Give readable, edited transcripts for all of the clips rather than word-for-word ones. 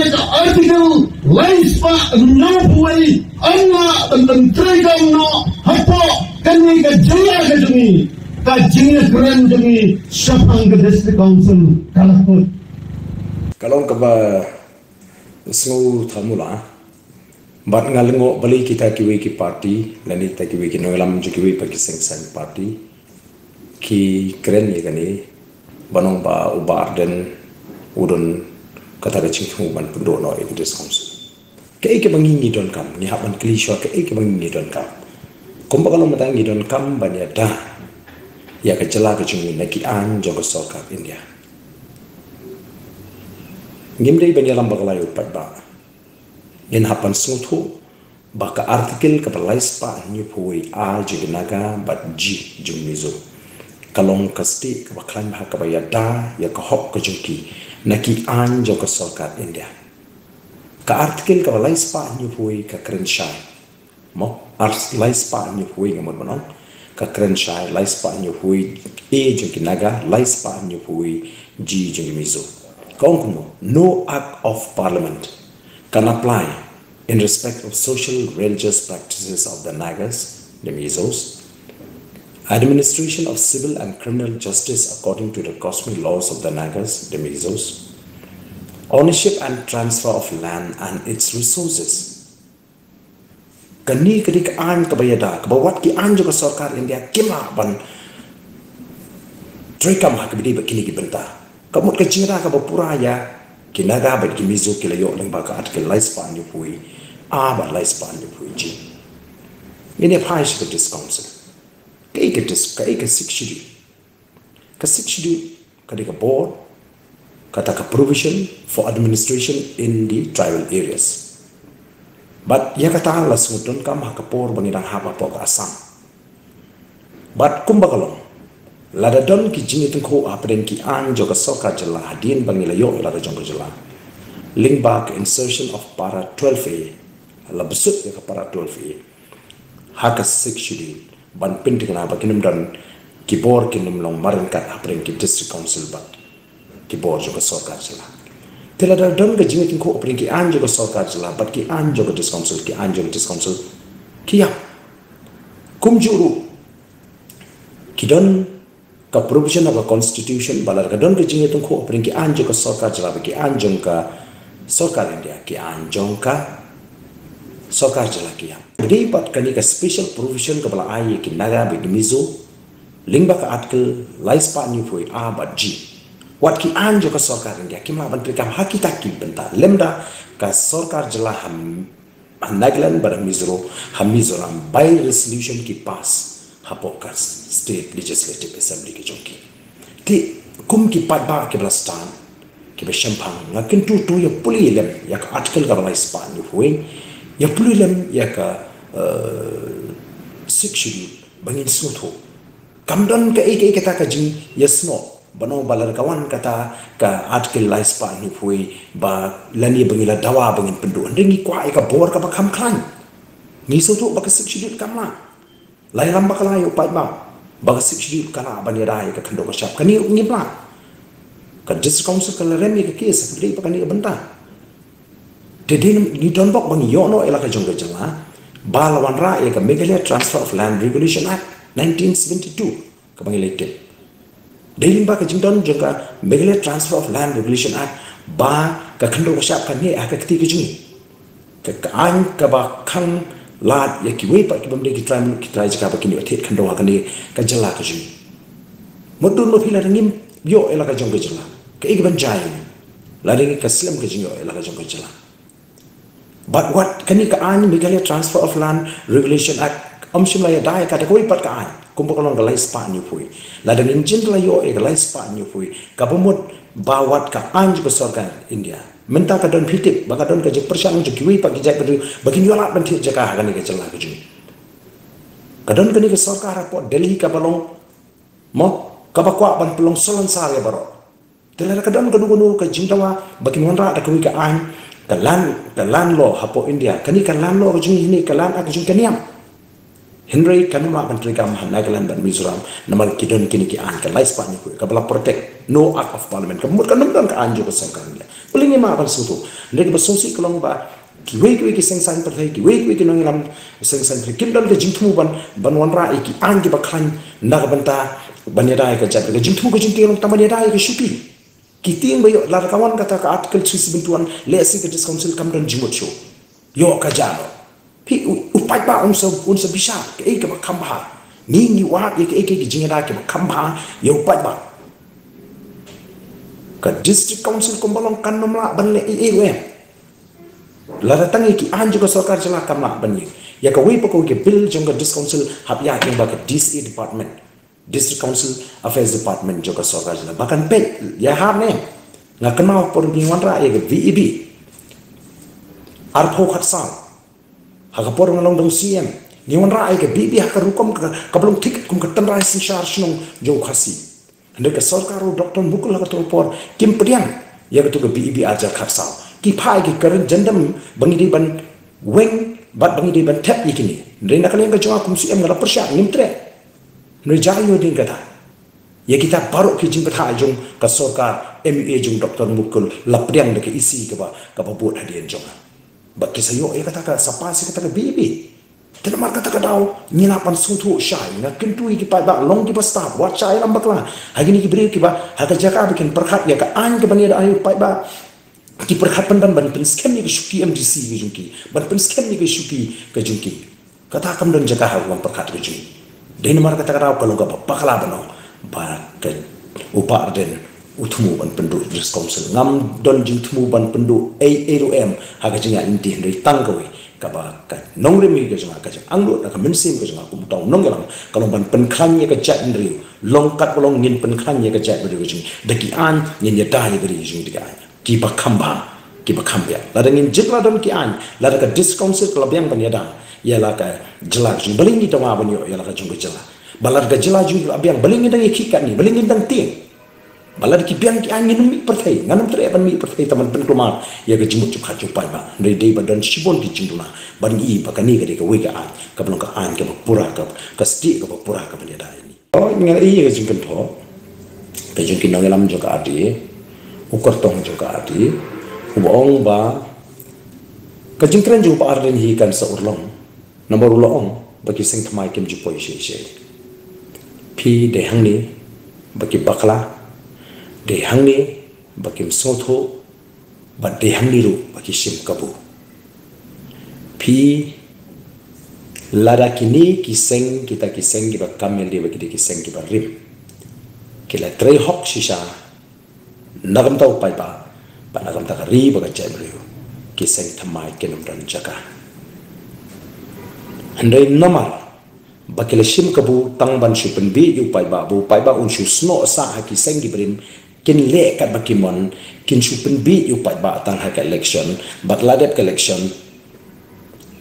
yang artikel laispa nabuai anna menteri kamu hapo kani kejaya kejumi kajinya keren demi siapang ke district council kalau keba semua tamula bat ngalengo bali kita kiwi ki party lani ta kiwi ki nolam ju kiwi pa ki seng party ki keren ye gani banong ba ubar den udon kata kecing ban pundo no e district council ke ke bangi don kam ni haban klisho ke bangi don kam komba kalau matangi don kam banya da ya kecela kecing ni ki an jogo sokar India ngimdei banya lam bagalayo padba in hapan sungtu baka artikel ke balais pa ni pui a jignaga bat ji jumizo kalong kasti ke baklan ha ka bayada ya ka hok ka junki naki an jogo sokar India ka artikel ke balais pa ni pui ka krenshai mo lais pa ni pui ngamon manon ka krenshai lais pa ni pui e junki naga lais pa ni pui ji jumizo kongkuno no act of parliament can apply in respect of social religious practices of the Nagas, the Mizos, administration of civil and criminal justice according to the customary laws of the Nagas, the Mizos, ownership and transfer of land and its resources. Kani kedik an kebayada kebawat ki an juga sarkar India kima ban trikam hak bidi bakini ki benta kamut kecira ka bapura ya kinaga bat ki mizo kilayo lang baka at kilais pa ni pui ba lais pa ni pui ji ini phaish ka discouncil kai ka sikshidi ka de board kata ka provision for administration in the tribal areas but ya kata la sudon kam hakapor bangirang haba po ka asam but kumbakalong lada don ki jini tengko apren ki an joka soka jela hadin bangilayo lada jongko jela link back insertion of para 12a la besut ya para 12a haka 6 schedule ban pinting na bakinum dan kibor kinum long maran kat apren ki district council bat kibor joka soka jela telada don ka jini tengko apren ki an joka soka jela bat ki an joka district council kiya kumjuru kidon ka provision of a constitution balar ka don ke jinge tung ko apring ki anjo ka sarkar jala ki anjong ka sarkar India ki anjong ka sarkar jala ki dei pat kani ka special provision ka bala ai ki naga be mizo lingba ka article lais pa ni foi a ba ji wat ki anjo ka sarkar India ki ma ban prikam hakita ki benta lemda ka sarkar jala ham Nagaland bar Mizoram by resolution ki pass Hapokas State Legislative Assembly ke jonki ti kum ki padba ke blastan ke beshampang ngakin tu ya puli lem ya ka article ka balai span ni hueng ya puli lem ya ka section bangin sutho kamdon ka ek kata ka jing yesno bano balar kawan kata ka article lai span ni hui ba lani bangila dawa bangin pendu ringi kwa ka bor ka bakam klan ni sutho ba ka section kamla lai ram bakala yo pai ba baga sikshi kala bani rai ka khando ka shap kani ngipla ka district council kala remi ka case ka dei pakani ka benta de din ni don bok bang yo no elaka jongga jala balawan ra ya ka Meghalaya Transfer of Land Regulation Act 1972 ka bang elected dein ba ka jingdon jongga Meghalaya Transfer of Land Regulation Act ba ka khando ka shap kan he aka kti ka jungi ka an ka ba khang lad ya ki we pa ki bamde ki try jaka pa kini athet khando ha kani ka jala ka ji modun no phila ngim yo ela ka jong ka jala ka ik ban jai la ring ka slam ka jingo ela ka jong ka jala but what kani ka an Meghalaya Transfer of Land Regulation Act amshim la ya dai ka ta koi pat ka an kumba kolong ka lai spa ni pui la ring jin la yo e ka lai spa ni pui ka bomot bawat ka an ka sarkar India menta ka don phitip baka don ka je persyang je kiwi pagi jai padu bagi nyola ban thit jaka ha ni ka jala ka ju ka don ka ni ka sarkar po Delhi ka balong mo ka bakwa ban pelong solan sar ya baro telar ka don ka dugunu ka jingtawa bagi monra da kiwi ka an ka lan lo hapo India kani ka lan lo ju ni ka lan ak ju kaniam Henry kanuma ban trika Nagaland dan Mizoram namar kidon kini ki an ka lais pa ni ka bala protect no act of parliament ka mut ka num don ka anjo ka sarkar India Paling ni mak suatu. Mereka bersosi kalau ba kiwe ki seng sang perthai kiwe ki nong lam seng sang kim dan ke jingthu ban wan ra ki an ki bakhan nak banta banyada ka jat ka jingthu ka jingti long tamanyada ka shupi kiting bayo lar kawan kata ka article 371 le si ka council kam dan jimot show yo ka jano pi upai ba unsa bisha ke ka khamba ni wa ke jingada ke khamba yo upai ba ka district council kombalong kan nomla ban le lara tangi ki an juga sarkar jala kamla bani ya ka wei pako ke bill jong district council hab ya ke ba ka DCA department district council affairs department juga sarkar jala bahkan pet ya ha ne nga kenal por binwan ra ya ke VEB arpo khatsal ha ka por ngalong dong CM ni wan ra ya ke BB ha ka rukom ka belum tiket kum ka tan rai sin charge nong jo khasi ande ka sarkar Dr. Mukul ha ka to por kim priang ya ka to ka BEB aja khatsal ki pai ki current jendam bangi di ban weng bat bangi di ban tap ikini rena kali ka jonga kum CM ngala persya nimtre nrejayo din kata ya kita baru ki jing patha jong ka sarkar MA jong Dr. Mukul lapriang de ke isi ka ba buat hadian jonga ba ki sayo ya kata ka sapa si kata ka bibi tenamar kata ka daw nyinapan sutu syai na kentu ki pai ba long ki ba staff wat syai lam bakla hagini ki beri ki ba ha ka jaka bikin perkhat ya ka an ke bani da ayu pai ba ki perkhatan dan ban penskem ni ke syuki MDC ke jungki ban penskem ni ke syuki ke jungki kata kam dan jaga hal lam perkhat ke jungki dai mar kata raw kalau ga bakla bano ba ke upar den utmu ban pendu dis council ngam don jing tmu ban pendu AROM ha ga jinga inti ndai tangkawe ka ba ka nongre mi ke jinga ka jang anglo ka mensim ke jinga kum taw nong galam kalau ban penkhan ye ka chat ndri longkat bolong ngin penkhan ye ka chat ndri ke jing daki an nyen ya dai beri jing diga ki ba khambya la ngin jikla don ki an la ka dis council club yang ban yada ya la ka jela jing baling ni tawa ban yo ya la ka jung jela balar ka jela jung abiang baling ni dang ikikat ni baling ni dang ting balar ki biang ki an ngin mi perthai nganam tre ban mi perthai taman pen klumar ya ka jimut chup khachu pai ba dei dei ba don sibon ki jingduna ban i ba ka ni ka de ka we ka an ka blong ka an ka pura ka sti ka pura ka ban yada ni oh ngal i ka jing pen tho ka jing ki nongelam jo ka ati ukor tong juga adi ubong ba kajingkran juga arden hi kan sa urlong nomor ulong bagi sing thamai kem ju poi she pi de hangni bagi bakla de hangni bagi sotho ba de hangni ru bagi sim kabu pi lada kini kiseng kita kiseng ki ba kamel de bagi de kiseng ki ba rim kila trei hok shisha nagam tau pai ba nagam ta ri ba ka brio ki seng thamai kenam dan jaka handai namar bakile shim kabu tang ban shu pen bi yu pai ba un shu sno sa ha ki seng gi brim kin le ka bakimon kin shu pen bi yu pai ba tang ha ka election bat ladep ka election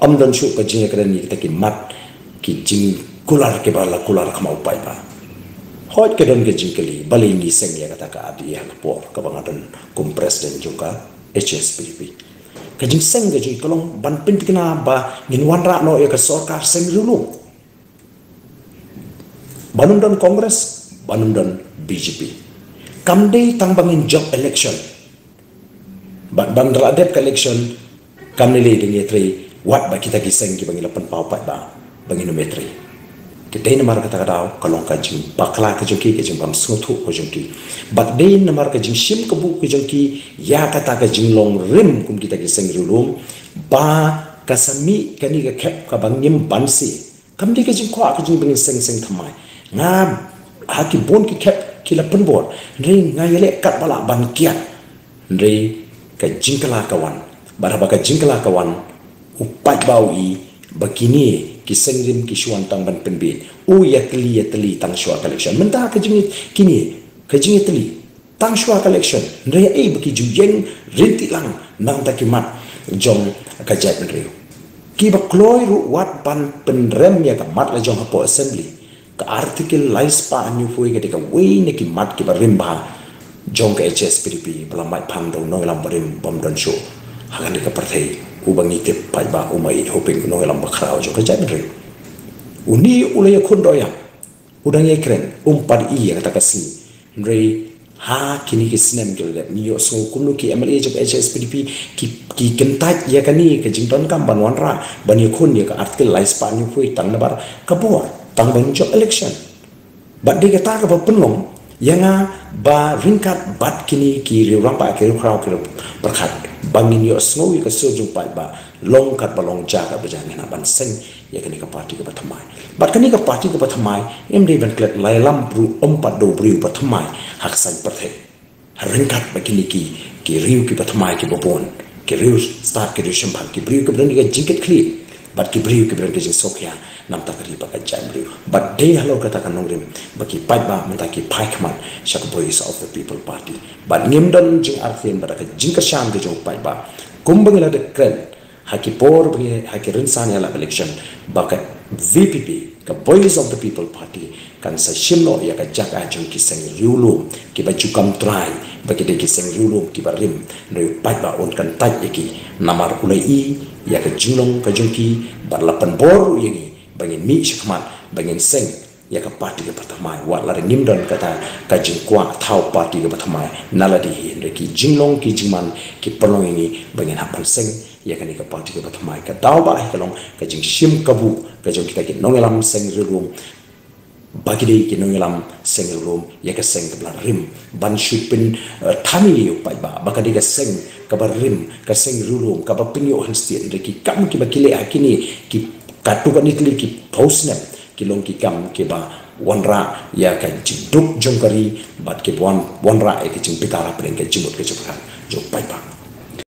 am dan shu ka jing ka ni ta ki mat ki jing kular ke ba la kular khamau pai ba hot ke don ke jingkeli bali ni seng ya kata ka adi ya por ka bangadan kum president juga HSPP ka jing seng ke jing kolong ban pin kena ba ngin wan ra no ya ka sarkar seng dulu banum dan kongres banum dan BJP kamde tang bangin job election bang radep ka election kamne le ding yetre wat ba kita ki seng ki bangin lapan pau pat ba bangin metre kita ini marka kata daw kalong ka jing bakla ka jongki ke jing bam sothu ko jongki but dein na marka jing shim ka bu ke jongki ya kata ka jing long rim kum kita ki seng rulum ba kasami kani ka kep ka bangim bansi kam de ka jing ko ka jing bangin seng thamai ngam haki bon ki kep ki la penbor ring ngayele kat bala ban kiat re ka jing kala kawan baraba ka jing kala kawan upat bawi bakini kiseng rim kisuan tang ban penbit yatli tang shua collection mentah kajing kini kajing yatli tang shua collection re baki jujeng rinti lang nang takimat jong kajat re ki ba kloi ru wat ban penrem ya ka mat la jong hapo assembly ka article lais pa anyu foi ke ka we ne ki mat ki ba rimba jong ka HSPP bala mai phang do no lam barim bom don show hagan ka parthai ubangi te pai ba umai hoping no lam ba khrao jo ka jat re uni ulaya khon doya udang ye kren pad i ya ta kasi re ha kini ki snem gel lep ni yo so kunu ki MLA jok HSPDP ki kentai ya kani ke jington kam ban wanra ban yo kun ya ka artikel lais pa ni pui tang nabar ka bo tang ban jok election bat de kata ka penlong yang ba ringkat bat kini ki riwang pa ki crowd ki perkhat bangin yo snowi ka so jung pa ba long kat balong jaga berjangan ban seng ya kani ka parti ka pathamai bat kani ka parti ka pathamai MD ban klet lailam bru ompat do bru pathamai hak sai perthek ringkat bakini ki riu ki pathamai ki bopon ki riu start ki risham bhag ki bru ki berani ka jingket kli bat ki bru ki berani ka jing sokya nam ta kari ba ka jam bru bat de halo kata kan nongrim baki pai ba menta ki pai kman shak voice of the people party bat ngimdon jing arthen ba ka jing ka sham ke jong pai ba kumbangila de kren haki por bagi haki rinsan ya la election baka VPP ka voice of the people party kan sa shimno ya ka jaka jong ki seng riulu ki ba jukam try bagi de ki seng riulu ki ba rim no pai ba on kan taj ki namar ulai ya ka julong ka jongki bar lapan bor yegi bangin mi shikman bangin seng ya ka parti ka pertama wa la ngimdon kata ka jingkwa thau parti ka pertama naladi hin ki jinglong ki jingman ki perlong ini bangin hapan seng ya kan ka parti ka pertama ka daw ba ka long ka jing shim kabu ka jong kita ki nongelam seng rilum bagi dei ki nongelam seng rilum ya ka seng ka rim ban shupin thami yu pai ba baka de ka seng ka rim ka seng rilum ka ba pinyo hanstien de ki kam ki ba kile akini ki katukan itli ki posnap ki long ki kam ki ba wanra ya ka jiduk jongkari bat ki wanra e ki jing pitara pren ka jimut ke jopran jo pai ba